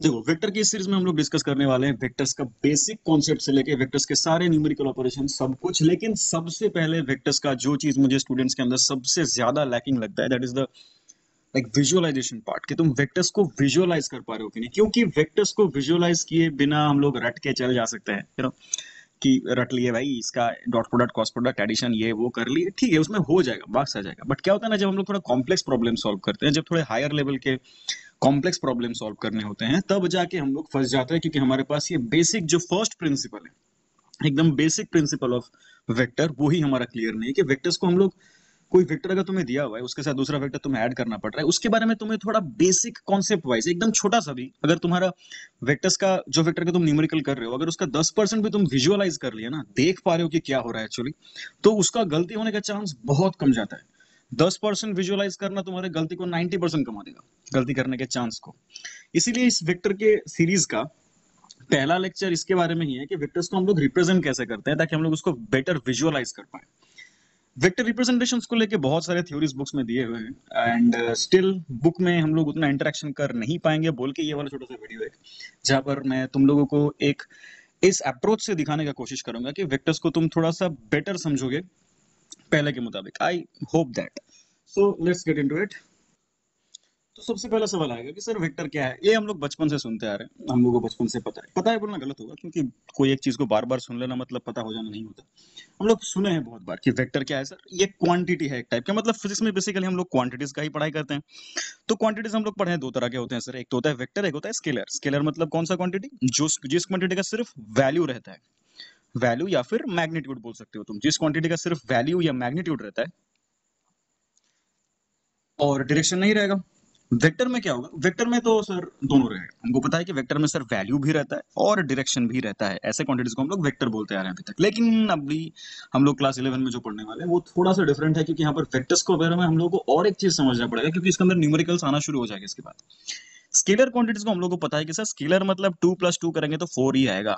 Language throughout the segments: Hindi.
देखो, वेक्टर की इस सीरीज में हम लोग डिस्कस करने वाले हैं वेक्टर्स का बेसिक कॉन्सेप्ट से लेके वेक्टर्स के सारे न्यूमेरिकल ऑपरेशन सब कुछ। लेकिन सबसे पहले वेक्टर्स का जो चीज मुझे स्टूडेंट्स के अंदर सबसे ज्यादा लैकिंग लगता है, that is the like visualization part, कि तुम वेक्टर्स को विजुअलाइज कर पा रहे हो कि नहीं। क्योंकि वेक्टर्स को विजुअलाइज किए बिना हम लोग रट के चल जा सकते हैं, कि रट लिए भाई, इसका dot product cross product addition ये वो कर लिए, ठीक है, उसमें हो जाएगा, बाक्स आ जाएगा। बट क्या होता है ना, जब हम लोग थोड़ा कॉम्प्लेक्स प्रॉब्लम सॉल्व करते हैं, जब थोड़े हायर लेवल के कॉम्प्लेक्स प्रॉब्लम सॉल्व करने होते हैं, तब जाके हम लोग फंस जाते हैं। क्योंकि हमारे पास ये बेसिक जो फर्स्ट प्रिंसिपल है, एकदम बेसिक प्रिंसिपल ऑफ वेक्टर, वो ही हमारा क्लियर नहीं है कि वेक्टर्स को हम लोग, कोई वेक्टर अगर तुम्हें दिया हुआ है, उसके साथ दूसरा वेक्टर तुम्हें ऐड करना पड़ रहा है, उसके बारे में तुम्हें थोड़ा बेसिक कॉन्सेप्ट वाइज एकदम छोटा सा भी, अगर तुम्हारा वेक्टर्स का जो वेक्टर का तुम न्यूमेरिकल कर रहे हो, अगर उसका 10% भी तुम विजुअलाइज कर लिया ना, देख पा रहे हो कि क्या हो रहा है एक्चुअली, तो उसका गलती होने का चांस बहुत कम जाता है। 10% विजुअलाइज करना तुम्हारे गलती को 90% कमा देगा, गलती करने के चांस को। इसीलिए इस वेक्टर के सीरीज का पहला लेक्चर इसके बारे में ही है कि वेक्टर्स को हम लोग रिप्रेजेंट कैसे करते हैं, ताकि हम लोग उसको बेटर विजुअलाइज कर पाए। वेक्टर रिप्रेजेंटेशंस को लेके बहुत सारे थ्योरीज बुक्स में दिए हुए हैं, एंड स्टिल बुक में हम लोग उतना इंटरेक्शन कर नहीं पाएंगे, बोल के ये वाला छोटा सा वीडियो है जहां पर मैं तुम लोगों को एक इस अप्रोच से दिखाने का कोशिश करूंगा कि वेक्टर्स को तुम थोड़ा सा बेटर समझोगे पहले के मुताबिक। I hope that. So let's get into it. तो सबसे पहला सवाल आएगा कि सर वेक्टर क्या है। ये हम लोग बचपन से सुनते आ रहे हैं, हम लोगों को बचपन से पता है बोलना गलत होगा, क्योंकि कोई एक चीज को बार बार सुन लेना मतलब पता हो जाना नहीं होता। हम लोग सुने हैं बहुत बार कि वेक्टर क्या है सर, ये क्वांटिटी है एक टाइप का। मतलब फिजिक्स में बेसिकली हम लोग क्वांटिटीज का ही पढ़ाई करते हैं। तो क्वांटिटीज हम लोग पढ़े हैं, दो तरह के होते हैं सर, एक तो होता है वेक्टर, एक होता है स्केलर। स्केलर मतलब कौन सा क्वांटिटी, जो जिस क्वांटिटी का सिर्फ वैल्यू रहता है, वैल्यू या फिर मैग्नीट्यूड बोल सकते हो तुम, जिस क्वांटिटी का सिर्फ वैल्यू या मैग्नीट्यूड रहता है और डायरेक्शन नहीं रहेगा। वेक्टर में क्या होगा, वेक्टर में तो सर दोनों रहेगा। हमको पता है कि वेक्टर में सर वैल्यू भी रहता है और डायरेक्शन भी रहता है। ऐसे क्वांटिटीज को हम लोग वेक्टर बोलते आ रहे हैं अभी तक। लेकिन अभी हम लोग क्लास 11 में जो पढ़ने वाले हैं वो थोड़ा सा डिफरेंट है, क्योंकि यहाँ पर वेक्टर्स को बारे में हम लोग को और एक चीज समझना पड़ेगा, क्योंकि इसके अंदर न्यूमेरिकल्स आना शुरू हो जाएगा इसके बाद। स्केलर क्वांटिटीज को हम लोग को पता है कि सर स्केलर मतलब 2 + 2 करेंगे तो 4 ही आएगा।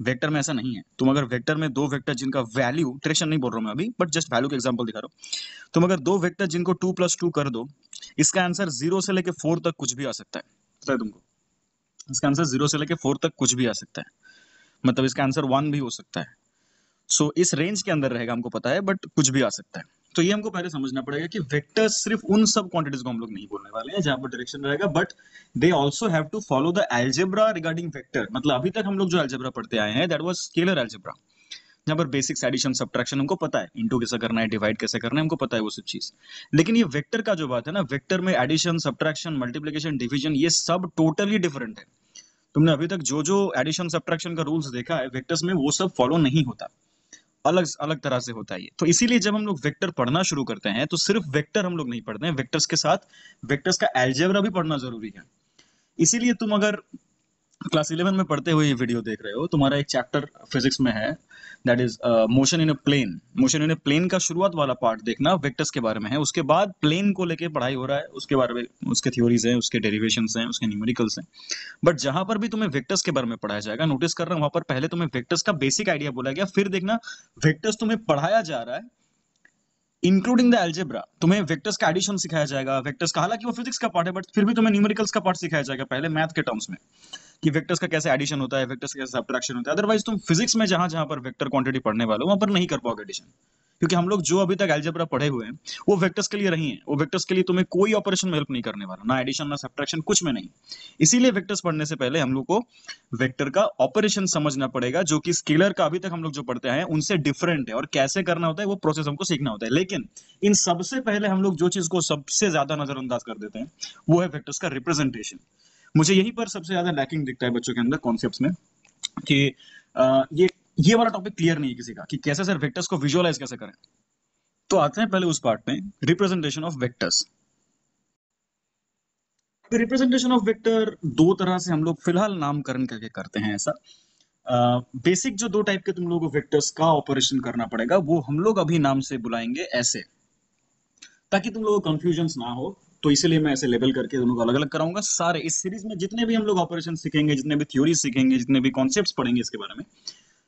वेक्टर में ऐसा नहीं है। तुम अगर वेक्टर में दो वेक्टर जिनका वैल्यू, डायरेक्शन नहीं बोल रहा हूं मैं अभी, बट जस्ट वैल्यू का एग्जांपल दिखा रहा हूं, तुम अगर दो वेक्टर जिनको 2 + 2 कर दो, इसका आंसर 0 से लेके 4 तक कुछ भी आ सकता है। पता है तुमको, इसका आंसर 0 से लेके 4 तक कुछ भी आ सकता है। मतलब इसका आंसर 1 भी हो सकता है। सो इस रेंज के अंदर रहेगा, हमको पता है, बट कुछ भी आ सकता है। तो ये हमको पहले समझना पड़ेगा कि वेक्टर सिर्फ उन सब क्वांटिटीज को हम लोग नहीं बोलने वाले हैं जहां पर डायरेक्शन रहेगा, but they also have to follow the algebra regarding vector. मतलब अभी तक हम लोग जो अलजेब्रा पढ़ते आए हैं, दैट वाज स्केलर अलजेब्रा, जहां पर बेसिक्स एडिशन सब्ट्रैक्शन हमको पता है, इनटू कैसे करना है, डिवाइड कैसे करना है, हमको पता है वो सब चीज। लेकिन ये वेक्टर का जो बात है ना, वेक्टर में एडिशन सब्ट्रैक्शन मल्टीप्लिकेशन डिवीजन ये सब टोटली डिफरेंट है। तुमने अभी तक जो जो एडिशन सब्ट्रैक्शन का रूल्स देखा है वेक्टर्स में, वो सब फॉलो नहीं होता, अलग अलग तरह से होता है ये। तो इसीलिए जब हम लोग वेक्टर पढ़ना शुरू करते हैं, तो सिर्फ वेक्टर हम लोग नहीं पढ़ते हैं, वेक्टर्स के साथ वेक्टर्स का अलजेब्रा भी पढ़ना जरूरी है। इसीलिए तुम अगर क्लास 11 में पढ़ते हुए ये वीडियो देख रहे हो, तुम्हारा एक चैप्टर फिजिक्स में है, that is motion in a plane. Motion in a plane का शुरुआत वाला पार्ट देखना, वेक्टर्स के बारे में है। उसके बाद प्लेन को लेके पढ़ाई हो रहा है, उसके बारे में उसके थ्योरीज हैं, उसके डेरिवेशंस हैं, उसके न्यूमेरिकल्स हैं। बट जहां पर भी तुम्हें वेक्टर्स के बारे में पढ़ाया जाएगा, नोटिस कर रहा हूं, वहां पर पहले तुम्हें वेक्टर्स का बेसिक आइडिया बोला गया, फिर देखना वेक्टर्स तुम्हें पढ़ाया जा रहा है इंक्लूडिंग द अलजेब्रा। तुम्हें वेक्टर्स का एडिशन सिखाया जाएगा, वेक्टर्स का, हालांकि वो फिजिक्स का पार्ट है, बट फिर भी तुम्हें न्यूमेरिकल्स का पार्ट सिखाया जाएगा पहले मैथ के टर्म्स में, कि वेक्टर्स का कैसे एडिशन होता है, वेक्टर्स का कैसे सब्ट्रैक्शन होता है। अदरवाइज तुम फिजिक्स में जहां जहां पर वेक्टर क्वांटिटी पढ़ने वाले हो, वहां पर नहीं कर पाओगे एडिशन। क्योंकि हम लोग जो अभी तक अलजेब्रा पढ़े हुए हैं, वो वेक्टर्स के लिए नहीं है। वो वेक्टर्स के लिए तुम्हें कोई ऑपरेशन में हेल्प नहीं करने वाला, ना एडिशन ना सब्ट्रैक्शन, कुछ में नहीं। इसीलिए वेक्टर्स पढ़ने से पहले हम लोग को वेक्टर का ऑपरेशन समझना पड़ेगा, जो कि स्केलर का अभी तक हम लोग जो पढ़ते हैं उनसे डिफरेंट है, और कैसे करना होता है वो प्रोसेस हमको सीखना होता है। लेकिन इन सबसे पहले हम लोग जो चीज को सबसे ज्यादा नजरअंदाज कर देते हैं, वो है वेक्टर्स का रिप्रेजेंटेशन। मुझे यहीं पर सबसे ज्यादा लैकिंग दिखता है बच्चों के अंदर कॉन्सेप्ट्स में, कि ये वाला टॉपिक क्लियर नहीं है किसी का, कि कैसे सर वेक्टर्स को विजुअलाइज कैसे करें। तो आते हैं पहले उस पार्ट में, representation of vectors. Representation of vector दो तरह से हम लोग फिलहाल नामकरण करके करते हैं ऐसा। बेसिक जो दो टाइप के तुम लोगों को वेक्टर्स का ऑपरेशन करना पड़ेगा, वो हम लोग अभी नाम से बुलाएंगे ऐसे, ताकि तुम लोगों को कंफ्यूजन ना हो। तो इसीलिए मैं ऐसे लेबल करके दोनों को अलग अलग कराऊंगा। सारे इस सीरीज में जितने भी हम लोग ऑपरेशन सीखेंगे, जितने भी थ्योरी सीखेंगे, जितने भी कॉन्सेप्ट्स पढ़ेंगे इसके बारे में,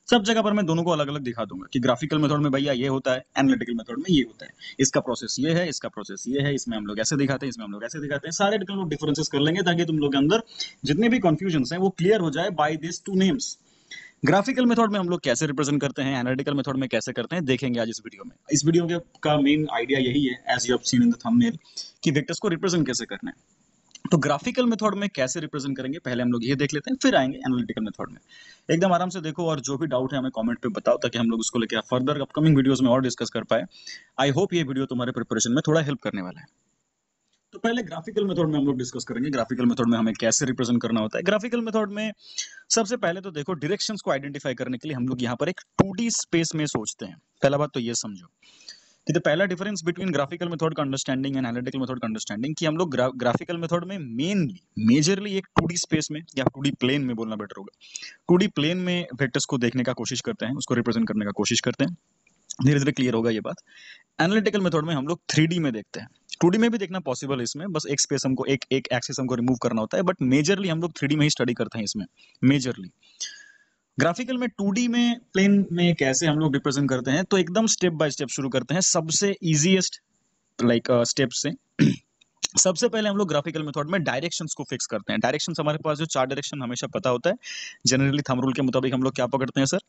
सब जगह पर मैं दोनों को अलग अलग दिखा दूंगा कि ग्राफिकल मेथड में भैया ये होता है, एनालिटिकल मेथड में ये होता है, इसका प्रोसेस ये है, इसका प्रोसेस ये है, इसमें हम लोग ऐसे दिखाते हैं, इसमें हम लोग ऐसे दिखाते हैं। सारे लोग डिफरेंसेस कर लेंगे ताकि तुम लोग के अंदर जितने भी कंफ्यूजन है वो क्लियर हो जाए by this two names. Graphical method में हम लोग कैसे रिप्रेजेंट करते हैं, एनालिटिकल मेथड में कैसे करते हैं, देखेंगे आज इस वीडियो में। इस वीडियो के का मेन आइडिया यही है, as you have seen in the thumbnail, कि वेक्टर्स को रिप्रेजेंट कैसे करना है। तो ग्राफिकल मेथड में कैसे रिप्रेजेंट करेंगे पहले हम लोग ये देख लेते हैं, फिर आएंगे एनालिटिकल मेथड में। एकदम आराम से देखो और जो भी डाउट है हमें कमेंट पे बताओ ताकि हम लोग उसको लेकर फर्दर अपकमिंग वीडियोस में और डिस्कस कर पाए। आई होप ये वीडियो तुम्हारे प्रिपरेशन में थोड़ा हेल्प करने वाला है। तो पहले ग्राफिकल मेथड में हम लोग डिस्कस करेंगे, ग्राफिकल मेथड में हमें कैसे रिप्रेजेंट करना होता है। ग्राफिकल मेथड में सबसे पहले तो देखो, डायरेक्शंस को आइडेंटिफाई करने के लिए हम लोग यहाँ पर एक 2D स्पेस में सोचते हैं। पहला बात तो ये समझो कि तो पहला डिफरेंस बिटवीन ग्राफिकल मेथड का अंडरस्टैंडिंग एंड एनालिटिकल मेथड का अंडरस्टैंडिंग, कि हम लोग ग्राफिकल मेथड में मेनली मेजरली एक 2D स्पेस में या 2D प्लेन में बोलना बेटर होगा, 2D प्लेन में वेक्टर्स को देखने का कोशिश करते हैं, उसको रिप्रेजेंट करने का कोशिश करते हैं। धीरे धीरे क्लियर होगा ये बात। एनालिटिकल मेथड में हम लोग 3D में देखते हैं। 2D में भी देखना पॉसिबल है, इसमें बस एक स्पेस हमको एक एक्सिस हमको रिमूव करना होता है, बट मेजरली हम लोग 3D में ही स्टडी करते हैं इसमें मेजरली। ग्राफिकल में 2D में प्लेन में कैसे हम लोग रिप्रेजेंट करते हैं, तो एकदम स्टेप बाय स्टेप शुरू करते हैं सबसे इजीएस्ट स्टेप से। सबसे पहले हम लोग ग्राफिकल मेथड में डायरेक्शंस को फिक्स करते हैं। डायरेक्शंस हमारे पास जो 4 डायरेक्शन हमेशा पता होता है, जनरली थंब रूल के मुताबिक हम लोग क्या पकड़ते हैं सर,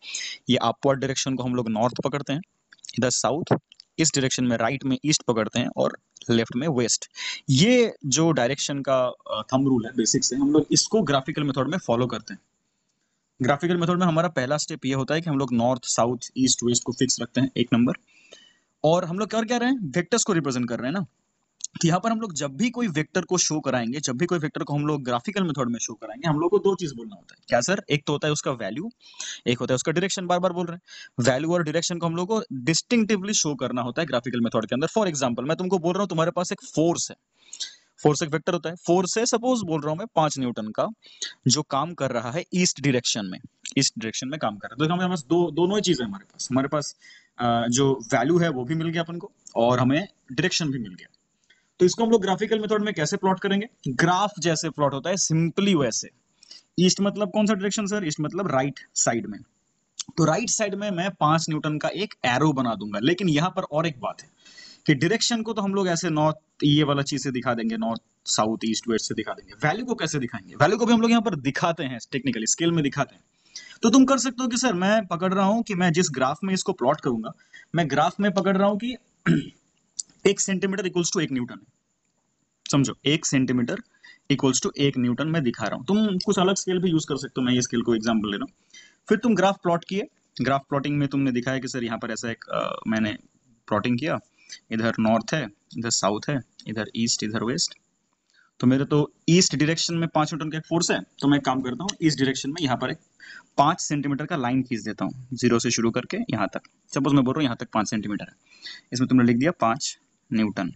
ये अपवर्ड डायरेक्शन को हम लोग नॉर्थ पकड़ते हैं, इधर साउथ, इस डायरेक्शन में राइट में ईस्ट पकड़ते हैं, और लेफ्ट में वेस्ट। ये जो डायरेक्शन का थंब रूल है बेसिक से, हम लोग इसको ग्राफिकल मेथड में फॉलो करते हैं। ग्राफिकल मेथड में हमारा पहला स्टेप ये होता है कि हम लोग नॉर्थ साउथ ईस्ट वेस्ट को फिक्स रखते हैं, एक नंबर। और हम लोग क्या रहे हैं, वेक्टर्स को रिप्रेजेंट कर रहे हैं ना, कि यहाँ पर हम लोग जब भी कोई वेक्टर को शो कराएंगे, जब भी कोई वेक्टर को हम लोग ग्राफिकल मेथड में शो कराएंगे, हम लोग को 2 चीज बोलना होता है। क्या सर? एक तो होता है उसका वैल्यू, एक होता है उसका डायरेक्शन। बार बार बोल रहे हैं, वैल्यू और डायरेक्शन को हम लोग को डिस्टिंक्टिवली शो करना होता है ग्राफिकल मेथड के अंदर। फॉर एग्जांपल मैं तुमको बोल रहा हूँ, तुम्हारे पास एक फोर्स है, फोर्स एक वेक्टर होता है, फोर्स है सपोज बोल रहा हूं मैं 5 न्यूटन का, जो काम कर रहा है ईस्ट डायरेक्शन में, ईस्ट डायरेक्शन में काम कर रहा है। तो हमारे पास दोनों ही चीज है, हमारे पास जो वैल्यू है वो भी मिल गया अपन को, और हमें डायरेक्शन भी मिल गया। तो इसको हम लोग ग्राफिकल मेथड में कैसे प्लॉट करेंगे, ग्राफ जैसे प्लॉट होता है, सिंपली वैसे। ईस्ट मतलब कौन सा डायरेक्शन सर? ईस्ट मतलब राइट साइड में। तो राइट साइड में मैं 5 न्यूटन का एक एरो बना दूंगा। लेकिन यहां पर और एक बात है कि डायरेक्शन को तो हम लोग ऐसे नॉर्थ ये वाला चीज से दिखा देंगे, नॉर्थ साउथ ईस्ट वेस्ट से दिखा देंगे। वैल्यू को कैसे दिखाएंगे? वैल्यू को भी हम लोग यहाँ पर दिखाते हैं, टेक्निकली स्केल में दिखाते हैं। तो तुम कर सकते हो कि सर मैं पकड़ रहा हूं कि मैं जिस ग्राफ में इसको प्लॉट करूंगा, मैं ग्राफ में पकड़ रहा हूं कि 1 सेंटीमीटर इक्वल्स टू 1 न्यूटन है। समझो, 1 सेंटीमीटर इक्वल्स टू 1 न्यूटन में दिखा रहा हूं। तुम कुछ अलग स्केल भी यूज कर सकते हो, मैं ये स्केल को एग्जाम्पल ले रहा हूं। फिर तुम ग्राफ प्लॉट किए, ग्राफ प्लॉटिंग में तुमने दिखाया कि सर यहाँ पर ऐसा एक मैंने प्लॉटिंग किया, इधर नॉर्थ है, इधर साउथ है, इधर ईस्ट, इधर वेस्ट। तो मेरे तो ईस्ट डायरेक्शन में 5 न्यूटन का एक फोर्स है, तो मैं काम करता हूँ ईस्ट डायरेक्शन में यहाँ पर एक 5 सेंटीमीटर का लाइन खींच देता हूँ, 0 से शुरू करके यहाँ तक। सपोज मैं बोल रहा हूँ यहाँ तक 5 सेंटीमीटर है, इसमें तुमने लिख दिया 5 न्यूटन।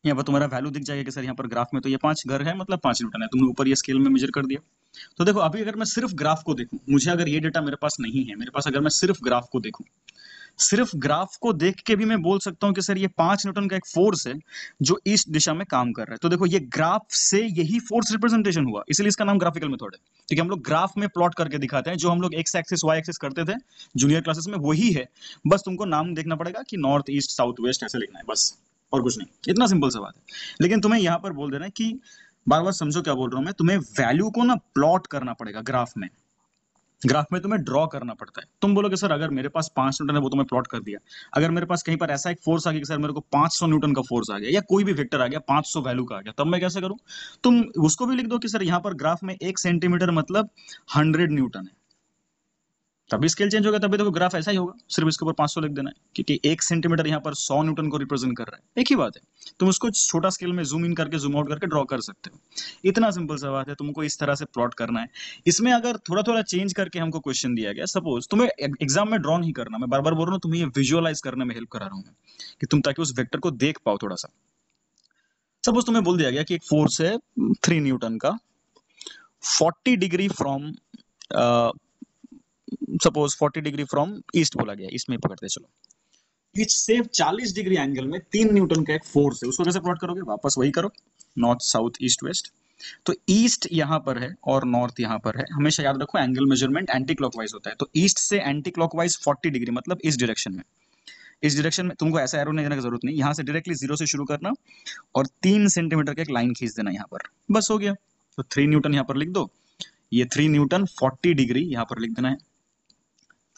यहाँ पर तुम्हारा वैल्यू दिख जाएगा कि सर यहाँ पर ग्राफ में तो ये 5 घर है, मतलब 5 न्यूटन है। तुमने ऊपर ये स्केल में मेजर कर दिया। तो देखो, अभी अगर मैं सिर्फ ग्राफ को देखूं, मुझे अगर ये डेटा मेरे पास नहीं है, मेरे पास अगर मैं सिर्फ ग्राफ को देखूं, सिर्फ ग्राफ को देख के भी मैं बोल सकता हूं कि सर ये 5 न्यूटन का एक फोर्स है जो इस दिशा में काम कर रहा है। तो देखो, ये ग्राफ से यही फोर्स रिप्रेजेंटेशन हुआ, इसलिए इसका नाम ग्राफिकल मेथड है। क्योंकि हम लोग ग्राफ में प्लॉट करके दिखाते हैं, जो हम लोग एक्स एक्सिस वाई एक्सिस करते थे जूनियर क्लासेस में, वही है। बस तुमको नाम देखना पड़ेगा कि नॉर्थ ईस्ट साउथ वेस्ट ऐसे लिखना है, बस, और कुछ नहीं। इतना सिंपल सा बात है। लेकिन तुम्हें यहां पर बोल देना है कि बार बार समझो क्या बोल रहा हूं मैं, तुम्हें वैल्यू को ना प्लॉट करना पड़ेगा ग्राफ में। ग्राफ में तुम्हें ड्रॉ करना पड़ता है। तुम बोलोगे सर अगर मेरे पास 5 न्यूटन है वो तो मैं प्लॉट कर दिया, अगर मेरे पास कहीं पर ऐसा एक फोर्स आ गया कि सर मेरे को 500 न्यूटन का फोर्स आ गया, या कोई भी वेक्टर आ गया 500 वैल्यू का आ गया, तब मैं कैसे करूं? तुम उसको भी लिख दो कि सर यहाँ पर ग्राफ में 1 सेंटीमीटर मतलब 100 न्यूटन है, तभी स्केल चेंज होगा, तभी देखो ग्राफ ऐसा ही होगा। सिर्फ इसके ऊपर 500 लिख देना है, क्योंकि 1 सेंटीमीटर यहाँ पर 100 न्यूटन को रिप्रेजेंट कर रहा है, एक ही बात है। तुम उसको छोटा स्केल में जूम इन करके जूम आउट करके ड्रॉ कर सकते हो। इतना सिंपल सा बात है, तुमको इस तरह से प्लॉट करना है। इसमें अगर थोड़ा थोड़ा चेंज करके हमको क्वेश्चन दिया गया, सपोज तुम्हें एग्जाम में ड्रॉ नहीं करना, मैं बार बार बोल रहा हूँ, तुम्हें ये विजुअलाइज करने में हेल्प करा रहा हूँ मैं, कि तुम ताकि उस वेक्टर को देख पाओ थोड़ा सा। सपोज तुम्हें बोल दिया गया कि एक फोर्स है 3 न्यूटन का 40 degree from, suppose 40 degree from east बोला गया, ईस्ट में पकड़ते चलो, विच से 40 डिग्री एंगल में 3 न्यूटन का एक फोर्स है, उसको कैसे प्लॉट करोगे? वापस वही करो, नॉर्थ साउथ ईस्ट वेस्ट। तो ईस्ट यहाँ पर है और नॉर्थ यहाँ पर है। हमेशा याद रखो एंगल मेजरमेंट एंटी क्लॉकवाइज होता है, तो ईस्ट से एंटी क्लॉकवाइज 40 डिग्री, मतलब इस डायरेक्शन में। इस डायरेक्शन में तुमको ऐसा एरो नहीं देने की जरूरत नहीं, यहाँ से डायरेक्टली 0 से शुरू करना और 3 सेंटीमीटर का एक लाइन खींच देना यहाँ पर, बस हो गया। तो 3 न्यूटन यहाँ पर लिख दो, ये 3 न्यूटन 40 डिग्री यहाँ पर लिख देना है।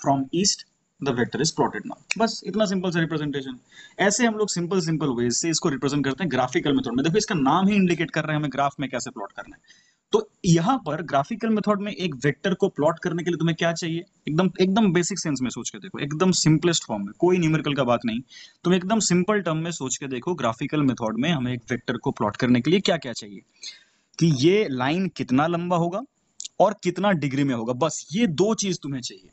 From east the vector is plotted now, बस इतना सिंपल सा रिप्रेजेंटेशन। ऐसे हम लोग सिंपल सिंपल वे से इसको रिप्रेजेंट करते हैं ग्राफिकल मेथड में। देखो इसका नाम ही इंडिकेट कर रहे हैं हमें ग्राफ में कैसे प्लॉट करना है। तो यहाँ पर ग्राफिकल मेथड में एक वेक्टर को प्लॉट करने के लिए तुम्हें क्या चाहिए, एकदम एकदम बेसिक सेंस में सोच के देखो, एकदम सिंपलेस्ट फॉर्म में, कोई न्यूमेरिकल का बात नहीं, तुम एकदम सिंपल टर्म में सोच के देखो ग्राफिकल मेथड में हमें एक वेक्टर को प्लॉट करने के लिए क्या क्या चाहिए, कि ये लाइन कितना लंबा होगा और कितना डिग्री में होगा, बस ये दो चीज तुम्हें चाहिए।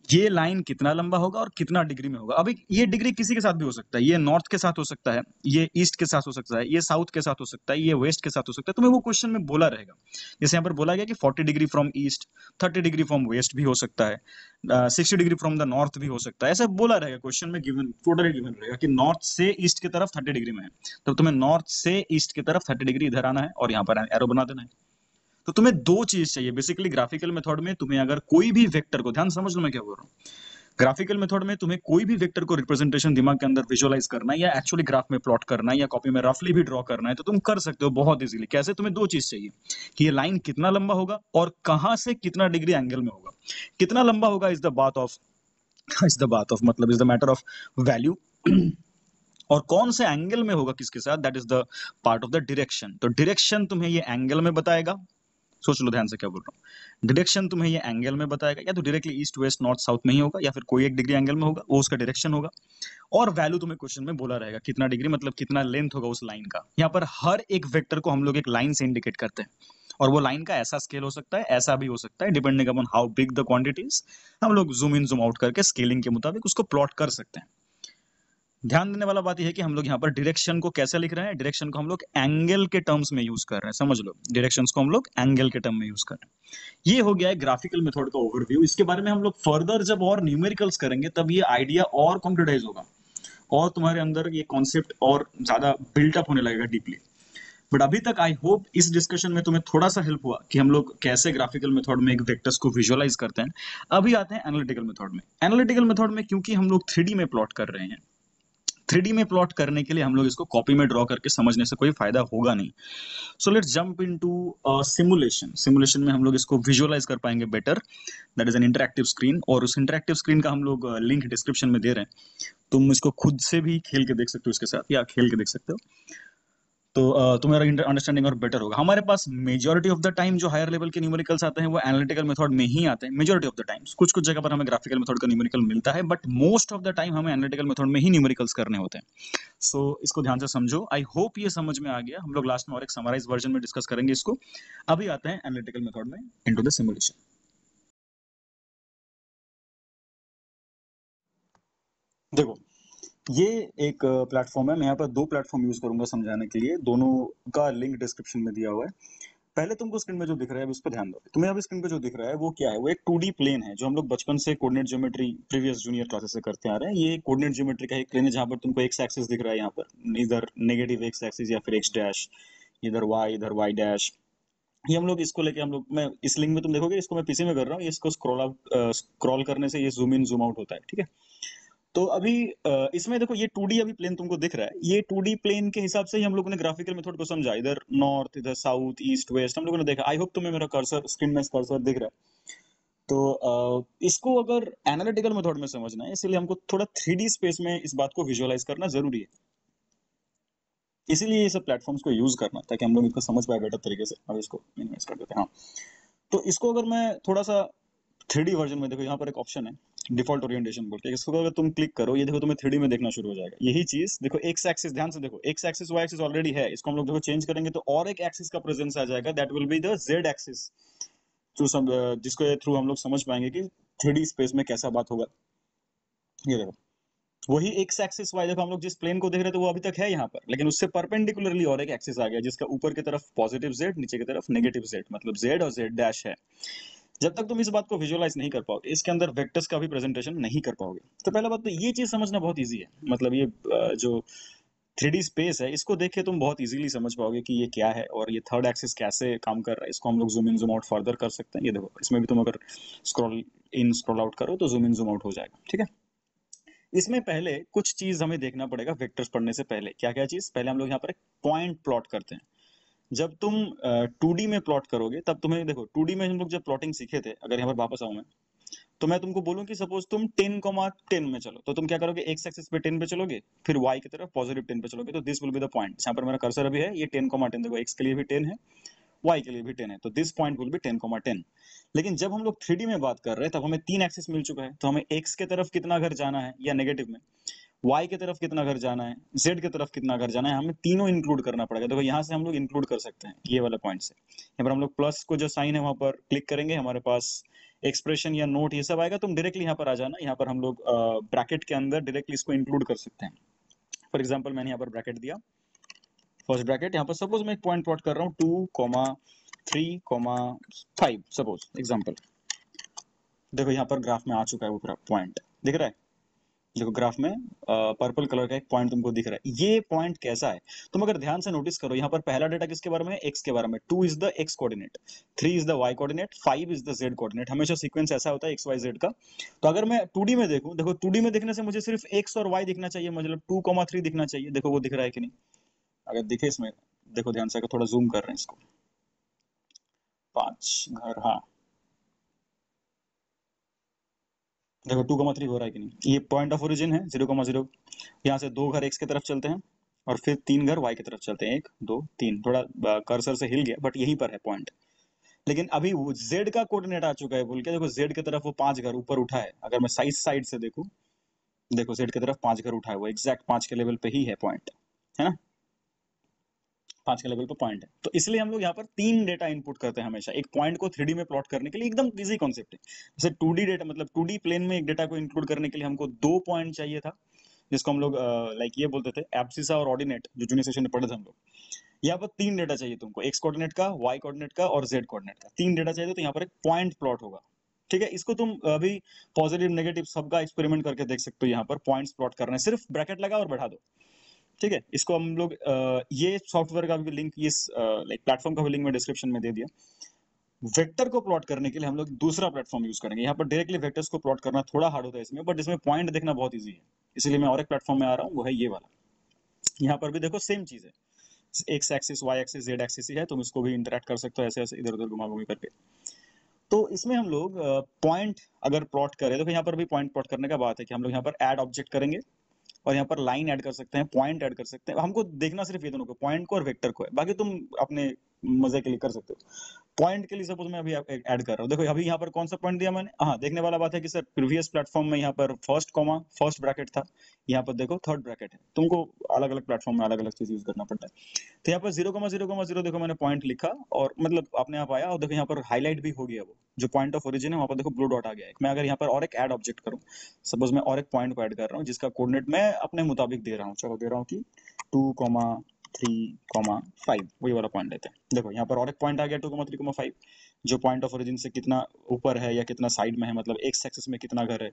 ये लाइन कितना लंबा होगा और कितना डिग्री में होगा। अभी ये डिग्री किसी के साथ भी हो सकता है, ये नॉर्थ के साथ हो सकता है, ये ईस्ट के साथ हो सकता है, ये साउथ के साथ हो सकता है, ये वेस्ट के साथ हो सकता है, तुम्हें वो क्वेश्चन में बोला रहेगा। जैसे यहाँ पर बोला गया कि 40 degree from east, 30 degree from west भी हो सकता है, 60 डिग्री फ्रॉम द नॉर्थ भी हो सकता है, ऐसा बोला रहेगा क्वेश्चन में, गिवन टोटली गिवन रहेगा कि नॉर्थ से ईस्ट की तरफ 30 डिग्री में है, तो तुम्हें नॉर्थ से ईस्ट की तरफ 30 डिग्री इधर आना है और यहाँ पर एरो बना देना है। तो तुम्हें दो चीज चाहिए बेसिकली ग्राफिकल मेथड में। तुम्हें अगर कोई भी वेक्टर को, ध्यान समझ लो मैं क्या बोल रहा हूँ, ग्राफिकल मेथड में तुम्हें कोई भी वेक्टर को रिप्रेजेंटेशन दिमाग के अंदर विजुअलाइज करना है या एक्चुअली ग्राफ में प्लॉट करना है या कॉपी में रफली भी ड्रॉ करना है, तो तुम कर सकते हो बहुत इजीली। कैसे, तुम्हें दो चीज चाहिए कि ये लाइन कितना लंबा होगा और कहां से कितना डिग्री एंगल में होगा। कितना लंबा होगा इज द बात ऑफ मतलब is the matter of value और कौन से एंगल में होगा किसके साथ, that is the part of the direction. तो डायरेक्शन तुम्हें ये एंगल में बताएगा, सोच लो ध्यान से क्या बोल रहा हूँ, डायरेक्शन तुम्हें ये एंगल में बताएगा, या तो directly east west north south में ही होगा या फिर कोई एक डिग्री एंगल में होगा, वो उसका डायरेक्शन होगा। और वैल्यू तुम्हें क्वेश्चन में बोला रहेगा कितना डिग्री, मतलब कितना लेंथ होगा उस लाइन का। यहाँ पर हर एक वेक्टर को हम लोग एक लाइन से इंडिकेट करते हैं और वो लाइन का ऐसा स्केल हो सकता है, ऐसा भी हो सकता है, depending upon how big the quantities. हम लोग जूम इन जूम आउट करके स्केलिंग के मुताबिक उसको प्लॉट कर सकते हैं। ध्यान देने वाला बात यह है कि हम लोग यहाँ पर डायरेक्शन को कैसे लिख रहे हैं, डायरेक्शन को हम लोग एंगल के टर्म्स में यूज कर रहे हैं, समझ लो, डायरेक्शंस को हम लोग एंगल के टर्म में यूज कर रहे हैं। ये हो गया है ग्राफिकल मेथड का ओवरव्यू। इसके बारे में हम लोग फर्दर जब और न्यूमेरिकल्स करेंगे तब ये आइडिया और कॉन्क्रिटाइज होगा और तुम्हारे अंदर ये कॉन्सेप्ट और ज्यादा बिल्टअप होने लगेगा डीपली। बट अभी तक आई होप इस डिस्कशन में तुम्हें थोड़ा सा हेल्प हुआ कि हम लोग कैसे ग्राफिकल मेथड में एक वेक्टर्स को विजुअलाइज करते हैं। अभी आते हैं एनालिटिकल मेथड में। एनालिटिकल मेथड में क्योंकि हम लोग 3D में प्लॉट कर रहे हैं, 3D में प्लॉट करने के लिए हम लोग इसको कॉपी में ड्रॉ करके समझने से कोई फायदा होगा नहीं। So let's jump into simulation. Simulation में हम लोग इसको विजुअलाइज कर पाएंगे better, that is an interactive screen, और उस इंटरैक्टिव स्क्रीन का हम लोग लिंक डिस्क्रिप्शन में दे रहे हैं। तुम इसको खुद से भी खेल के देख सकते हो इसके साथ, या खेल के देख सकते हो, तो तुम्हारा अंडरस्टैंडिंग और बेटर होगा। हमारे पास मेजॉरिटी ऑफ द टाइम जो हायर लेवल के न्यूमेरिकल्स आते हैं वो एनालिटिकल मेथड में ही आते हैं, मेजॉरिटी ऑफ द टाइम्स। कुछ कुछ जगह पर हमें ग्राफिकल मेथड का न्यूमेरिकल मिलता है, but most of the time हमें एनालिटिकल मेथड में ही न्यूमेरिकल्स करने होते हैं। सो इसको ध्यान से समझो। आई होप ये समझ में आ गया। हम लोग लास्ट में और एक समराइज वर्जन में डिस्कस करेंगे इसको। अभी आते हैं एनालिटिकल मेथड में इनटू द सिमुलेशन। देखो, ये एक प्लेटफॉर्म है, मैं यहाँ पर दो प्लेटफॉर्म यूज करूंगा समझाने के लिए, दोनों का लिंक डिस्क्रिप्शन में दिया हुआ है। पहले तुमको स्क्रीन में जो दिख रहा है उस पर ध्यान दो। तुम्हें अब स्क्रीन पे जो दिख रहा है वो क्या है, वो एक 2D प्लेन है जो हम लोग बचपन से coordinate geometry previous junior classes से करते आ रहे हैं। ये कोऑर्डिनेट ज्योमेट्री का एक प्लेन है जहां पर तुमको एक्स एक्सिस दिख रहा है, यहाँ पर इधर नेगेटिव एक्स एक्सिस या फिर एक्स डैश, इधर वाई डैश। ये हम लोग इसको लेके हम लोग, मैं इस लिंक में तुम देखोगे, इसको मैं पीसी में कर रहा हूँ, इसको स्क्रॉल करने से ये जूम इन जूम आउट होता है, ठीक है। तो अभी इसमें देखो ये 2D अभी प्लेन तुमको दिख रहा है, ये 2D प्लेन के हिसाब से ही हम लोगों ने ग्राफिकल मेथड को समझा। इधर नॉर्थ, इधर साउथ, ईस्ट, वेस्ट हम लोगों ने देखा। आई होप तुम्हें मेरा कर्सर स्क्रीन में कर्सर दिख रहा है। तो इसको अगर एनालिटिकल मेथड में समझना है, इसलिए हमको थोड़ा 3D स्पेस में इस बात को विजुअलाइज करना जरूरी है। इसीलिए ये सब प्लेटफॉर्म्स को यूज करना, ताकि हम लोग इसको समझ पाए बेटर तरीके से। अब इसको मिनिमाइज कर देते हैं। हाँ, तो इसको अगर मैं थोड़ा सा 3D वर्जन में, देखो यहाँ पर एक ऑप्शन है डिफॉल्ट ओरिएंटेशन बोल के, इसको अगर तुम क्लिक करो, ये देखो तुम्हें 3D में देखना शुरू हो जाएगा। यही चीज देखो, एक्स एक्सिस, ध्यान से देखो, x axis Y axis already है, इसको हम लोग देखो चेंज करेंगे तो और एक एक्सिस का प्रेजेंस आ जाएगा, that will be the Z axis, जो सब जिसके थ्रू हम लोग समझ पाएंगे कि 3D स्पेस में कैसा बात होगा। ये देखो, वही एक्स एक्सिस वाई, देखो हम लोग जिस प्लेन को देख रहे थे वो अभी तक है यहाँ पर, लेकिन उससे परपेंडिकुलरली और एक एक्सिस आ गया जिसका ऊपर की तरफ पॉजिटिव जेड, नीचे की तरफ नेगेटिव जेड, मतलब जेड और जेड डैश है। जब तक तुम इस बात को विजुअलाइज नहीं कर पाओगे, इसके अंदर वेक्टर्स का भी प्रेजेंटेशन नहीं कर पाओगे। तो पहला बात तो ये चीज समझना बहुत इजी है, मतलब ये जो 3D स्पेस है, इसको देख के तुम बहुत इजीली समझ पाओगे कि ये क्या है और ये थर्ड एक्सिस कैसे काम कर रहा है। इसको हम लोग zoom in zoom out further कर सकते हैं। ये देखो, इसमें भी तुम अगर स्क्रॉल इन स्क्रॉल आउट करो तो जूम इन जूम आउट हो जाएगा। ठीक है, इसमें पहले कुछ चीज हमें देखना पड़ेगा वेक्टर्स पढ़ने से पहले। क्या क्या चीज? पहले हम लोग यहाँ पर एक पॉइंट प्लॉट करते हैं। जब तुम 2D में प्लॉट करोगे तब तुम्हें देखो, 2D में हम लोग जब प्लॉटिंग सीखे थे, अगर यहाँ पर वापस आऊं मैं, तो मैं तुमको बोलूं कि सपोज तुम 10,10 में चलो, तो तुम क्या करोगे? एक्स एक्सिस पे 10 पे चलोगे, फिर वाई की तरफ पॉजिटिव 10 पे चलोगे, तो this will be the point. यहाँ पर मेरा कर्सर अभी है, ये 10,10, देखो एक्स के लिए भी 10 है, वाई के लिए भी 10 है, तो दिस पॉइंट विल बी 10,10। लेकिन जब हम लोग 3D में बात कर रहे हैं तब हमें 3 एक्सिस मिल चुका है, तो हमें एक्स के तरफ कितना घर जाना है या नेगेटिव में, वाई की तरफ कितना घर जाना है, जेड की तरफ कितना घर जाना है, हमें तीनों इंक्लूड करना पड़ेगा। देखो यहाँ से हम लोग इंक्लूड कर सकते हैं ये वाला पॉइंट से। यहाँ पर हम लोग प्लस को जो साइन है वहां पर क्लिक करेंगे, हमारे पास एक्सप्रेशन या नोट ये सब आएगा, तुम डायरेक्टली यहाँ पर आ जाना। यहाँ पर हम लोग ब्रैकेट के अंदर डायरेक्टली इसको इंक्लूड कर सकते हैं। फॉर एग्जाम्पल मैंने यहाँ पर ब्रैकेट दिया, फर्स्ट ब्रैकेट, यहाँ पर सपोज मैं एक पॉइंट प्लॉट कर रहा हूँ 2,3,5 सपोज एग्जाम्पल। देखो यहाँ पर ग्राफ में आ चुका है वो पूरा पॉइंट, दिख रहा है? देखो ग्राफ में पर्पल कलर का एक पॉइंट तुमको दिख रहा है। ये पॉइंट कैसा है? तुम अगर ध्यान से नोटिस करो, यहाँ पर पहला डेटा किसके बारे में है? एक्स के बारे में। 2 is the x coordinate, 3 is the y coordinate, 5 is the z coordinate. हमेशा सीक्वेंस ऐसा होता है एक्स वाई जेड का। तो अगर मैं 2D में देखूं, देखो 2D में देखने से मुझे सिर्फ एक्स और वाई दिखना चाहिए, मतलब 2,3 दिखना चाहिए। देखो वो दिख रहा है कि नहीं? अगर दिखे इसमें, देखो ध्यान से, अगर थोड़ा जूम कर रहे हैं इसको, 5 घर, हाँ देखो 2,3 हो रहा है कि नहीं? ये पॉइंट ऑफ ओरिजिन है 0,0। यहाँ से 2 घर एक्स की तरफ चलते हैं और फिर 3 घर वाई की तरफ चलते हैं, 1 2 3। थोड़ा कर्सर से हिल गया बट यहीं पर है पॉइंट। लेकिन अभी वो जेड का कोऑर्डिनेट आ चुका है बोल के, देखो जेड की तरफ वो 5 घर ऊपर उठा है। अगर मैं साइड से देखूं, देखो जेड की तरफ 5 घर उठा है, वो एग्जैक्ट 5 के लेवल पे ही है पॉइंट, है ना? 5 के लेवल पे पॉइंट है। तो इसलिए हम लोग यहाँ पर 3 डेटा इनपुट करते हैं हमेशा एक पॉइंट को 3D में प्लॉट करने के लिए। एकदम इजी कॉन्सेप्ट है। जैसे 2D डेटा, मतलब 2D प्लेन में एक डेटा को इंक्लूड करने के लिए हमको 2 पॉइंट चाहिए था, जिसको हम लोग लाइक ये बोलते थे एब्सिसा और ऑर्डिनेट, जो जूनियर सेशन में पढ़े थे हम लोग। यहाँ पर 3 डेटा चाहिए तुमको, एक्स कोऑर्डिनेट का, वाई कोऑर्डिनेट का और जेड कोऑर्डिनेट का। 3 डेटा चाहिए, तो यहाँ पर एक पॉइंट प्लॉट होगा। ठीक है, इसको तुम अभी पॉजिटिव नेगेटिव सबका एक्सपेरिमेंट करके देख सकते हो। यहाँ पर पॉइंट्स प्लॉट करना है, सिर्फ ब्रैकेट लगा और बढ़ा दो। ठीक है, इसको हम लोग ये सॉफ्टवेयर का भी लिंक, इस लाइक प्लेटफॉर्म का भी लिंक मैं डिस्क्रिप्शन में दे दिया। वेक्टर को प्लॉट करने के लिए हम लोग दूसरा प्लेटफॉर्म यूज करेंगे। यहाँ पर डायरेक्टली वेक्टर्स को प्लॉट करना थोड़ा हार्ड होता है इसमें, बट इसमें पॉइंट देखना बहुत ईजी है। इसलिए मैं और एक प्लेटफॉर्म में आ रहा हूँ, वो है ये वाला। यहाँ पर भी देखो सेम चीज है, X axis Y axis Z axis ही है, तुम इसको भी इंटरेक्ट कर सकते हो ऐसे ऐसे इधर उधर घुमा घुमी करके। तो इसमें हम लोग पॉइंट अगर प्लॉट करें, तो यहाँ पर भी पॉइंट प्लॉट करने का बात है कि हम लोग यहाँ पर ऐड ऑब्जेक्ट करेंगे और यहाँ पर लाइन ऐड कर सकते हैं, पॉइंट ऐड कर सकते हैं। हमको देखना सिर्फ ये दोनों को, पॉइंट को और वेक्टर को है, बाकी तुम अपने मजे के लिए कर सकते हो। पॉइंट के लिए सपोज मैं अभी ऐड कर रहा हूँ, देखो अभी यहाँ पर कौन सा पॉइंट दिया मैंने? हाँ, देखने वाला बात है कि सर प्रीवियस प्लेटफॉर्म में यहाँ पर फर्स्ट कॉमा फर्स्ट ब्रैकेट था, यहाँ पर देखो थर्ड ब्रैकेट है। तुमको अलग अलग प्लेटफॉर्म में अलग अलग चीज यूज करना पड़ता है। तो यहाँ पर 0,0,0 देखो मैंने पॉइंट लिखा और मतलब अपने आप आया, और देखो यहाँ पर हाईलाइट भी हो गया, वो जो पॉइंट ऑफ ओरिजिन है वहां पर देखो ब्लू डॉट आ गया है। मैं अगर यहाँ पर और एक ऐड ऑब्जेक्ट करूँ, सपोज मैं और एक पॉइंट को ऐड कर रहा हूँ जिसका कोऑर्डिनेट मैं अपने मुताबिक दे रहा हूँ, चलो दे रहा हूँ कि 2,3,5, वही वाला पॉइंट लेते हैं। देखो यहाँ पर और एक पॉइंट आ गया 2,3,5, जो पॉइंट ऑफ ओरिजिन से कितना ऊपर है या कितना साइड में है, मतलब एक्स एक्सिस में कितना घर है।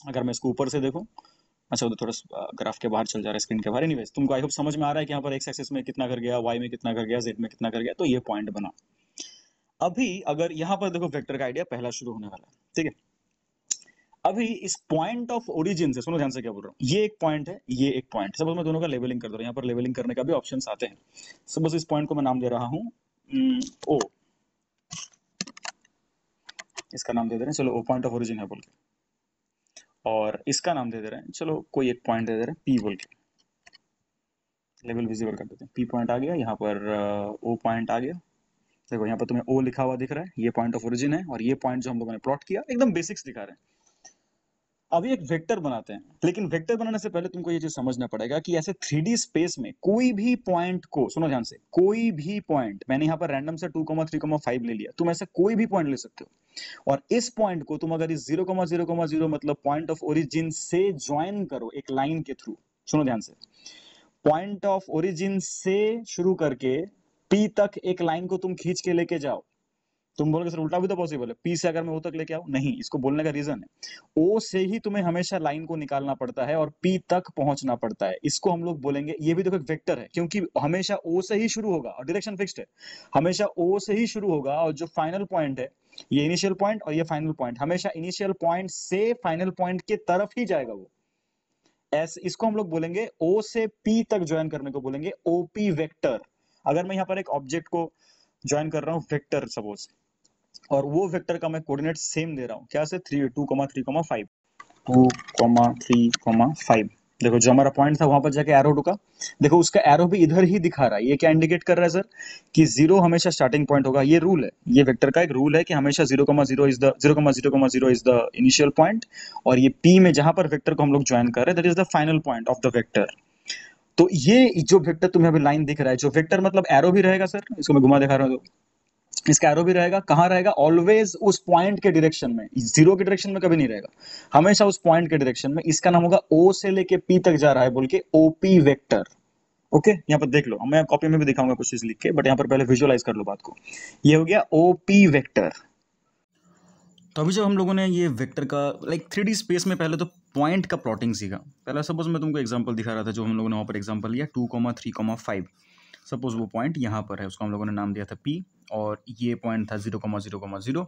अगर मैं इसको ऊपर से देखूं, अच्छा वो तो थोड़ा ग्राफ के बाहर चल जा रहा है, स्क्रीन के बाहर। एनीवेज, तुमको आई होप समझ में आ रहा है कि यहाँ पर एक्स एक्सिस में कितना कर गया, वाई में कितना कर गया, जेड में कितना कर गया, तो ये पॉइंट बना। अभी अगर यहाँ पर देखो वेक्टर का आइडिया पहला शुरू होने वाला है। ठीक है, अभी इस पॉइंट ऑफ ओरिजिन से सुनो ध्यान से क्या बोल रहा हूँ। ये एक पॉइंट है, ये एक पॉइंट, सपोज मैं दोनों का लेवलिंग कर दे रहा हूँ। यहाँ पर लेवलिंग करने का भी ऑप्शन आते हैं। सपोज इस पॉइंट को मैं नाम दे रहा हूँ ओ, इसका नाम दे दे रहे हैं, चलो ओ पॉइंट ऑफ ओरिजिन है बोल के, और इसका नाम दे दे रहे हैं, चलो कोई एक पॉइंट दे दे रहे हैं पी बोल के, लेवल विजिबल कर देते हैं। पी पॉइंट आ गया, यहाँ पर ओ पॉइंट आ गया। देखो यहाँ पर तुम्हें ओ लिखा हुआ दिख रहा है, ये पॉइंट ऑफ ओरिजिन है, और ये पॉइंट जो हम लोगों ने प्लॉट किया एकदम बेसिक्स दिखा रहे हैं। अभी एक वेक्टर बनाते हैं, लेकिन वेक्टर बनाने से पहले तुमको ये चीज समझना पड़ेगा कि ऐसे 3D स्पेस में कोई भी पॉइंट को, सुनो ध्यान से, कोई भी पॉइंट, मैंने यहाँ पर रैंडम से 2,3,5 ले लिया, तुम ऐसे कोई भी पॉइंट ले सकते हो, और इस पॉइंट को तुम अगर इस 0,0,0 मतलब पॉइंट ऑफ ओरिजिन से ज्वाइन करो एक लाइन के थ्रू, सुनो ध्यान से, पॉइंट ऑफ ओरिजिन से शुरू करके पी तक एक लाइन को तुम खींच के लेके जाओ, तुम बोलोगे सर उल्टा भी तो पॉसिबल है, पी से अगर मैं ओ तक लेके आऊं, नहीं, इसको बोलने का रीजन है ओ से ही तुम्हें हमेशा लाइन को निकालना पड़ता है और पी तक पहुंचना पड़ता है। इसको हम लोग बोलेंगे, ये भी देखो एक वेक्टर है, क्योंकि हमेशा ओ से ही शुरू होगा और डायरेक्शन फिक्स्ड है, हमेशा ओ से ही शुरू होगा और जो फाइनल पॉइंट है, ये इनिशियल पॉइंट और ये फाइनल पॉइंट, हमेशा इनिशियल पॉइंट से फाइनल पॉइंट के तरफ ही जाएगा वो। ऐसे इसको हम लोग बोलेंगे ओ से पी तक ज्वाइन करने को बोलेंगे ओपी वेक्टर। अगर मैं यहाँ पर एक ऑब्जेक्ट को ज्वाइन कर रहा हूँ वेक्टर सपोज, और वो वेक्टर का मैं कोऑर्डिनेट सेम दे रहा हूँ, क्या से 2,3,5, 2,3,5। देखो जो हमारा पॉइंट था वहां पर जाके एरो रुका, देखो उसका एरो भी इधर ही दिखा रहा है। ये क्या इंडिकेट कर रहा है सर, कि जीरो हमेशा स्टार्टिंग पॉइंट होगा। ये रूल है, ये वेक्टर का एक रूल है कि हमेशा 0,0 is the 0,0,0 is the initial point, और ये पी में जहां पर वेक्टर को हम लोग ज्वाइन कर रहे हैं that is the final point of the vector. तो ये जो वेक्टर तुम्हें अभी लाइन दिख रहा है, जो वेक्टर मतलब एरो भी रहेगा सर, इसको मैं घुमा दिखा रहा हूँ, इसका एरो भी रहेगा, कहाँ रहेगा, ऑलवेज उस पॉइंट के डायरेक्शन में, जीरो के डायरेक्शन में कभी नहीं रहेगा, हमेशा उस पॉइंट के डायरेक्शन में। इसका नाम होगा ओ से लेके पी तक जा रहा है बोल के ओपी वेक्टर। ओके, यहाँ पर देख लो, मैं कॉपी में भी दिखाऊंगा कुछ चीज लिख के, बट यहाँ पर पहले विजुअलाइज कर लो बात को। ये हो गया ओपी वेक्टर। तो अभी जब हम लोगों ने ये वेक्टर का लाइक 3D स्पेस में पहले तो पॉइंट का प्लॉटिंग सीखा। पहले सपोज मैं तुमको एग्जांपल दिखा रहा था, जो हम लोगों ने वहाँ पर एग्जांपल लिया 2,3,5। सपोज वो पॉइंट यहाँ पर है, उसको हम लोगों ने नाम दिया था P, और ये पॉइंट था 0,0,0।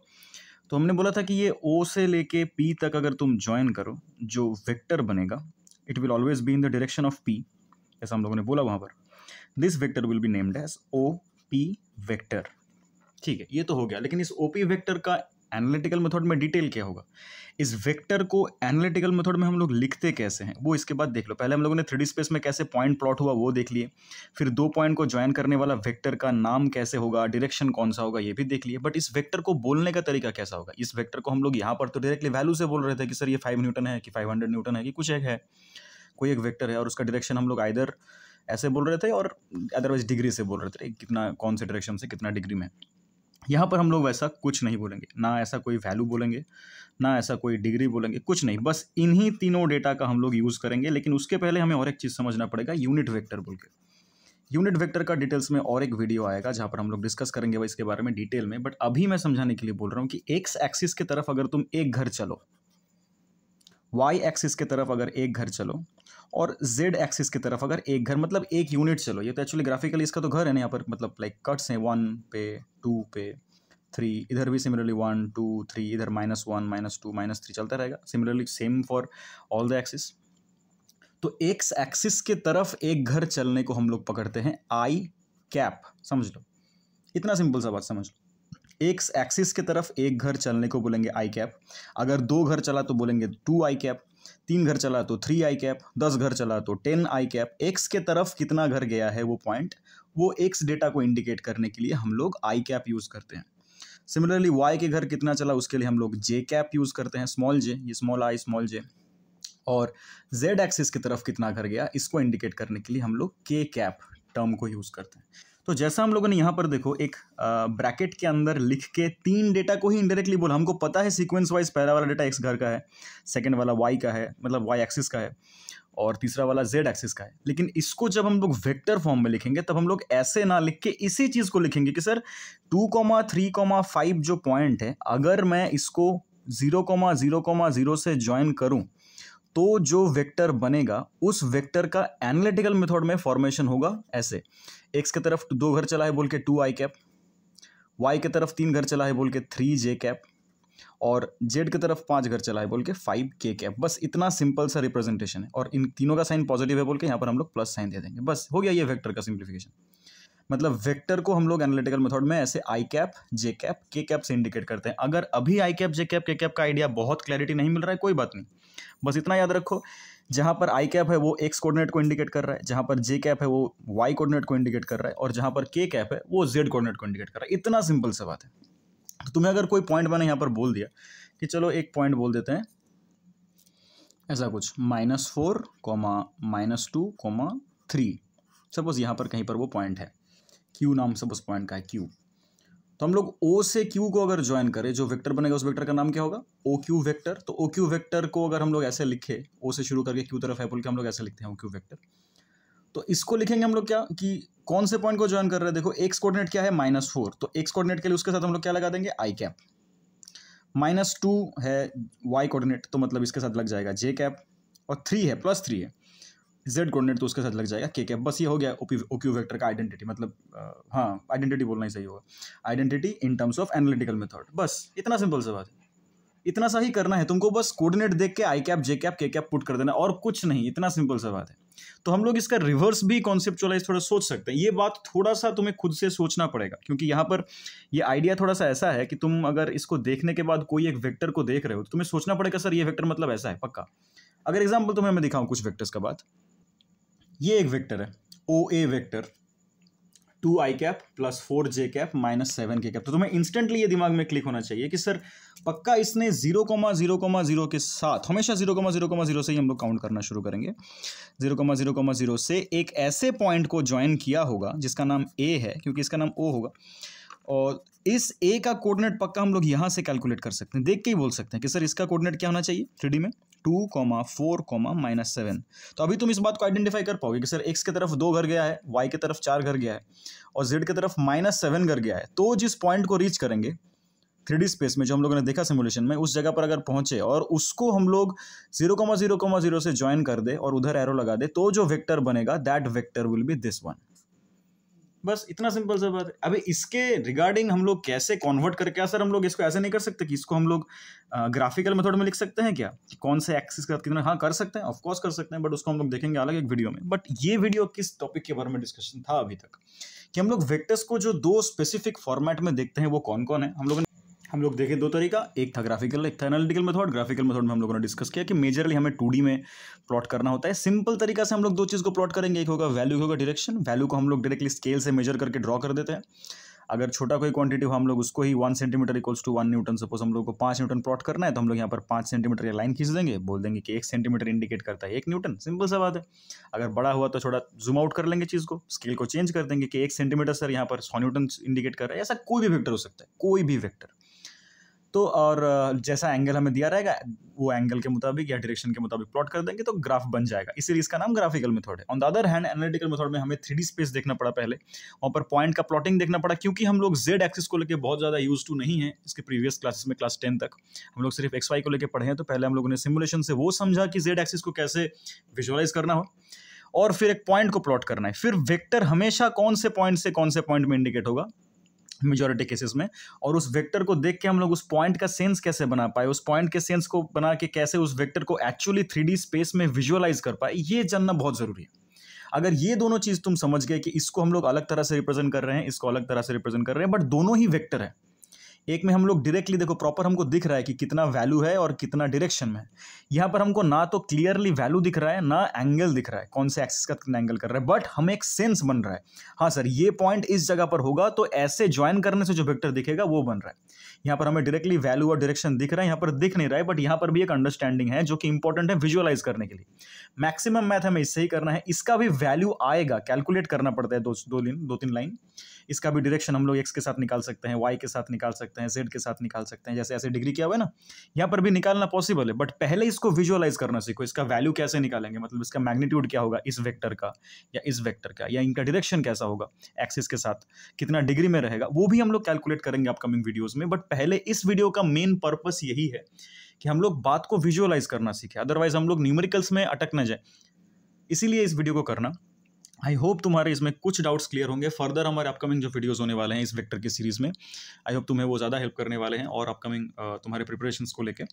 तो हमने बोला था कि ये O से लेके P तक अगर तुम ज्वाइन करो, जो वेक्टर बनेगा it will always be in the direction of P, ऐसा हम लोगों ने बोला वहाँ पर। This vector will be named as OP vector. ठीक है, ये तो हो गया, लेकिन इस OP वेक्टर का एनालिटिकल मेथड में डिटेल क्या होगा, इस वेक्टर को एनालिटिकल मेथड में हम लोग लिखते कैसे हैं वो इसके बाद देख लो। पहले हम लोगों ने 3D स्पेस में कैसे पॉइंट प्लॉट हुआ वो देख लिए, फिर दो पॉइंट को ज्वाइन करने वाला वेक्टर का नाम कैसे होगा, डायरेक्शन कौन सा होगा ये भी देख लिए। बट इस वेक्टर को बोलने का तरीका कैसा होगा, इस वेक्टर को हम लोग यहाँ पर तो डायरेक्टली वैल्यू से बोल रहे थे कि सर ये 5 न्यूटन है कि 500 न्यूटन है कि कुछ एक है, कोई एक वेक्टर है और उसका डायरेक्शन हम लोग आइदर ऐसे बोल रहे थे और अदरवाइज डिग्री से बोल रहे थे, कितना कौन से डायरेक्शन से कितना डिग्री में। यहाँ पर हम लोग वैसा कुछ नहीं बोलेंगे, ना ऐसा कोई वैल्यू बोलेंगे, ना ऐसा कोई डिग्री बोलेंगे, कुछ नहीं, बस इन्हीं तीनों डेटा का हम लोग यूज़ करेंगे। लेकिन उसके पहले हमें और एक चीज़ समझना पड़ेगा, यूनिट वेक्टर बोल के। यूनिट वेक्टर का डिटेल्स में और एक वीडियो आएगा जहाँ पर हम लोग डिस्कस करेंगे भाई इसके बारे में डिटेल में। बट अभी मैं समझाने के लिए बोल रहा हूँ कि एक्स एक्सिस की तरफ अगर तुम एक घर चलो, वाई एक्सिस की तरफ अगर एक घर चलो, और जेड एक्सिस की तरफ अगर एक घर मतलब एक यूनिट चलो, ये तो एक्चुअली ग्राफिकली इसका तो घर है ना यहाँ पर, मतलब लाइक कट्स हैं 1 पे 2 पे 3, इधर भी सिमिलरली 1 2 3, इधर -1 -2 -3 चलता रहेगा। Similarly same for all the axis. तो एक्स एक्सिस के तरफ एक घर चलने को हम लोग पकड़ते हैं आई कैप, समझ लो, इतना सिंपल सा बात समझ लो। एक्स एक्सिस के तरफ एक घर चलने को बोलेंगे आई कैप, अगर 2 घर चला तो बोलेंगे 2 आई कैप, 3 घर चला तो 3 आई कैप, 10 घर चला तो 10 आई कैप। एक्स के तरफ कितना घर गया है वो पॉइंट, वो एक्स डेटा को इंडिकेट करने के लिए हम लोग आई कैप यूज करते हैं। सिमिलरली वाई के घर कितना चला उसके लिए हम लोग जे कैप यूज करते हैं, स्मॉल जे, ये स्मॉल आई स्मॉल जे। और जेड एक्सिस की तरफ कितना घर गया इसको इंडिकेट करने के लिए हम लोग के कैप टर्म को यूज करते हैं। तो जैसा हम लोगों ने यहाँ पर देखो एक ब्रैकेट के अंदर लिख के 3 डेटा को ही इनडायरेक्टली बोला, हमको पता है सीक्वेंस वाइज पहला वाला डेटा एक्स घर का है, सेकंड वाला वाई का है मतलब वाई एक्सिस का है, और तीसरा वाला जेड एक्सिस का है। लेकिन इसको जब हम लोग वेक्टर फॉर्म में लिखेंगे तब हम लोग ऐसे ना लिख के इसी चीज को लिखेंगे कि सर 2,3,5 जो पॉइंट है, अगर मैं इसको 0,0,0 से ज्वाइन करूं तो जो वेक्टर बनेगा उस वेक्टर का एनालिटिकल मेथड में फॉर्मेशन होगा ऐसे। एक्स की तरफ 2 घर चला है बोल के 2 आई कैप, वाई की तरफ 3 घर चला है बोल के 3 जे कैप, और जेड की तरफ 5 घर चला है बोल के 5 के कैप। बस इतना सिंपल सा रिप्रेजेंटेशन है, और इन तीनों का साइन पॉजिटिव है बोल के यहाँ पर हम लोग प्लस साइन दे देंगे, बस हो गया ये वेक्टर का सिंप्लीफिकेशन। मतलब वेक्टर को हम लोग एनालिटिकल मेथड में ऐसे आई कैप जे कैप के कैप से इंडिकेट करते हैं। अगर अभी आई कैप जे कैप के कैप का आइडिया बहुत क्लैरिटी नहीं मिल रहा है कोई बात नहीं, बस इतना याद रखो, जहां पर आई कैप है वो एक्स कोऑर्डिनेट को इंडिकेट कर रहा है, जहां पर जे कैप है वो वाई कोऑर्डिनेट को इंडिकेट कर रहा है, और जहां पर के कैप है वो जेड कोऑर्डिनेट को इंडिकेट कर रहा है। इतना सिंपल सा बात है। तो तुम्हें अगर कोई पॉइंट मैंने यहाँ पर बोल दिया कि चलो एक पॉइंट बोल देते हैं ऐसा कुछ -4, -2, 3, सपोज यहाँ पर कहीं पर वो पॉइंट है, क्यू नाम सपोज पॉइंट का है क्यू। तो हम लोग ओ से क्यू को अगर ज्वाइन करें, जो वेक्टर बनेगा उस वेक्टर का नाम क्या होगा, ओ क्यू वेक्टर। तो ओ क्यू वेक्टर को अगर हम लोग ऐसे लिखे, ओ से शुरू करके क्यू तरफ है बोल के हम लोग ऐसे लिखते हैं ओ क्यू वेक्टर। तो इसको लिखेंगे हम लोग क्या कि कौन से पॉइंट को ज्वाइन कर रहे हैं। देखो एक्स कोऑर्डिनेट क्या है -4, तो एक्स कोऑर्डिनेट के लिए उसके साथ हम लोग क्या लगा देंगे आई कैप। -2 है वाई कोऑर्डिनेट, तो मतलब इसके साथ लग जाएगा जे कैप, और 3 है +3 है जेड कोऑर्डिनेट, तो उसके साथ लग जाएगा के कैप। बस ये हो गया ओक्यू वेक्टर का आइडेंटिटी, मतलब हाँ आइडेंटिटी बोलना ही सही होगा, identity in terms of analytical method. बस इतना सिंपल सा बात है, इतना सा ही करना है तुमको, बस कोऑर्डिनेट देख के आई कैप जे कैप के कैप पुट कर देना, और कुछ नहीं, इतना सिंपल सा बात है। तो हम लोग इसका रिवर्स भी कॉन्सेप्चुअलाइज थोड़ा सोच सकते हैं। ये बात थोड़ा सा तुम्हें खुद से सोचना पड़ेगा, क्योंकि यहाँ पर ये आइडिया थोड़ा सा ऐसा है कि तुम अगर इसको देखने के बाद कोई एक वेक्टर को देख रहे हो तो तुम्हें सोचना पड़ेगा सर ये वेक्टर मतलब ऐसा है पक्का। अगर एग्जाम्पल तुम्हें मैं दिखाऊं कुछ वेक्टर्स का बात, ये एक वेक्टर है O A vector 2i cap +4 j cap -7 k cap, तो तुम्हें इंस्टेंटली ये दिमाग में क्लिक होना चाहिए कि सर पक्का इसने 0,0,0 के साथ, हमेशा 0,0,0 से ही हम लोग काउंट करना शुरू करेंगे, 0,0,0 से एक ऐसे पॉइंट को ज्वाइन किया होगा जिसका नाम a है, क्योंकि इसका नाम o होगा, और इस a का कोऑर्डिनेट पक्का हम लोग यहाँ से कैलकुलेट कर सकते हैं, देख के ही बोल सकते हैं कि सर इसका कोऑर्डिनेट क्या होना चाहिए 3D में 2, 4, -7। तो अभी तुम इस बात को आइडेंटिफाई कर पाओगे कि सर x की तरफ 2 घर गया है, y की तरफ 4 घर गया है, और z की तरफ -7 घर गया है। तो जिस पॉइंट को रीच करेंगे 3D स्पेस में, जो हम लोगों ने देखा सिमुलेशन में, उस जगह पर अगर पहुंचे और उसको हम लोग 0,0,0 से ज्वाइन कर दे और उधर एरो लगा दे, तो जो वेक्टर बनेगा that vector will B this one. बस इतना सिंपल सा बात है। अभी इसके रिगार्डिंग हम लोग कैसे कन्वर्ट करके, क्या सर हम लोग इसको ऐसे नहीं कर सकते कि इसको हम लोग ग्राफिकल मेथड में लिख सकते हैं क्या, कि कौन से एक्सिस का कितना, हाँ कर सकते हैं, ऑफ कोर्स कर सकते हैं, बट उसको हम लोग देखेंगे अलग एक वीडियो में। बट ये वीडियो किस टॉपिक के बारे में डिस्कशन था अभी तक, कि हम लोग वेक्टर्स को जो 2 स्पेसिफिक फॉर्मेट में देखते हैं वो कौन कौन है। हम लोग देखे 2 तरीका, एक था ग्राफिकल, एक था एनालिटिकल मेथड। ग्राफिकल मेथड में हम लोगों ने डिस्कस किया कि मेजरली हमें 2D में प्लॉट करना होता है। सिंपल तरीका से हम लोग 2 चीज़ को प्लॉट करेंगे, एक होगा वैल्यू, होगा डायरेक्शन। वैल्यू को हम लोग डायरेक्टली स्केल से मेजर करके ड्रॉ कर देते हैं। अगर छोटा कोई क्वांटिटी हो हम लोग उसको ही 1 centimetre equals to 1 newton, suppose हम लोग को 5 न्यूटन प्लॉट करना है, तो हम लोग यहाँ पर 5 सेंटीमीटर लाइन खींच देंगे, बोल देंगे कि 1 सेंटीमीटर इंडिकेट करता है 1 न्यूटन। सिंपल सा बात है। अगर बड़ा हुआ तो थोड़ा जूम आउट कर लेंगे चीज़ को, स्केल को चेंज कर देंगे कि 1 सेंटीमीटर सर यहाँ पर 100 न्यूटन इंडिकेट कर रहा है। ऐसा कोई भी वेक्टर हो सकता है, कोई भी वेक्टर। तो और जैसा एंगल हमें दिया रहेगा वो एंगल के मुताबिक या डायरेक्शन के मुताबिक प्लॉट कर देंगे तो ग्राफ बन जाएगा, इसीलिए इसका नाम ग्राफिकल मेथड है। On the other hand analytical method में हमें 3D स्पेस देखना पड़ा, पहले वहाँ पर पॉइंट का प्लॉटिंग देखना पड़ा, क्योंकि हम लोग जेड एक्सिस को लेकर बहुत ज़्यादा यूज टू नहीं है। इसके प्रीवियस क्लासेस में क्लास 10 तक हम लोग सिर्फ XY को लेकर पढ़े हैं, तो पहले हम लोगों ने सिमुलेशन से वो समझा कि जेड एक्सिस को कैसे विजुअलाइज करना हो, और फिर एक पॉइंट को प्लॉट करना है। फिर वेक्टर हमेशा कौन से पॉइंट से कौन से पॉइंट में इंडिकेट होगा मेजॉरिटी केसेस में, और उस वेक्टर को देख के हम लोग उस पॉइंट का सेंस कैसे बना पाए, उस पॉइंट के सेंस को बना के कैसे उस वेक्टर को एक्चुअली 3D स्पेस में विजुअलाइज कर पाए, ये जानना बहुत जरूरी है। अगर ये दोनों चीज तुम समझ गए कि इसको हम लोग अलग तरह से रिप्रेजेंट कर रहे हैं, इसको अलग तरह से रिप्रेजेंट कर रहे हैं, बट दोनों ही वेक्टर है। एक में हम लोग डायरेक्टली देखो प्रॉपर हमको दिख रहा है कि कितना वैल्यू है और कितना डायरेक्शन में है। यहाँ पर हमको ना तो क्लियरली वैल्यू दिख रहा है, ना एंगल दिख रहा है, कौन से एक्सिस का कितना एंगल कर रहा है, बट हमें एक सेंस बन रहा है, हाँ सर ये पॉइंट इस जगह पर होगा, तो ऐसे ज्वाइन करने से जो वेक्टर दिखेगा वो बन रहा है। यहाँ पर हमें डायरेक्टली वैल्यू और डायरेक्शन दिख रहा है, यहाँ पर दिख नहीं रहा है, बट यहाँ पर भी एक अंडरस्टैंडिंग है जो कि इंपॉर्टेंट है विजुअलाइज करने के लिए। मैक्सिमम मैथ हमें इससे ही करना है, इसका भी वैल्यू आएगा, कैलकुलेट करना पड़ता है 2-3 लाइन। इसका भी डायरेक्शन हम लोग x के साथ निकाल सकते हैं, y के साथ निकाल सकते हैं, z के साथ निकाल सकते हैं, जैसे ऐसे डिग्री किया हुआ है ना, यहाँ पर भी निकालना पॉसिबल है। बट पहले इसको विजुअलाइज करना सीखो, इसका वैल्यू कैसे निकालेंगे, मतलब इसका मैग्नीट्यूड क्या होगा इस वेक्टर का या इस वेक्टर का, या इनका डायरेक्शन कैसा होगा एक्सिस के साथ, कितना डिग्री में रहेगा, वो भी हम लोग कैलकुलेट करेंगे अपकमिंग वीडियोज में। बट पहले इस वीडियो का मेन पर्पस यही है कि हम लोग बात को विजुअलाइज करना सीखें, अदरवाइज हम लोग न्यूमेरिकल्स में अटक न जाए, इसीलिए इस वीडियो को करना। आई होप तुम्हारे इसमें कुछ डाउट्स क्लियर होंगे। फर्दर हमारे अपकमिंग जो वीडियोस होने वाले हैं इस वेक्टर की सीरीज़ में, आई होप तुम्हें वो ज़्यादा हेल्प करने वाले हैं, और अपकमिंग तुम्हारे प्रिपरेशंस को लेके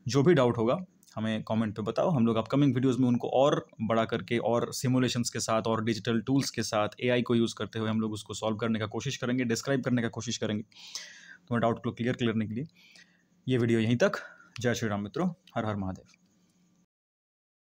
जो भी डाउट होगा हमें कमेंट पे बताओ। हम लोग अपकमिंग वीडियोस में उनको और बड़ा करके और सिमुलेशंस के साथ और डिजिटल टूल्स के साथ AI को यूज़ करते हुए हम लोग उसको सॉल्व करने का कोशिश करेंगे, डिस्क्राइब करने का कोशिश करेंगे तुम्हारे डाउट को क्लियर करने के लिए। ये वीडियो यहीं तक। जय श्री राम मित्रों, हर हर महादेव।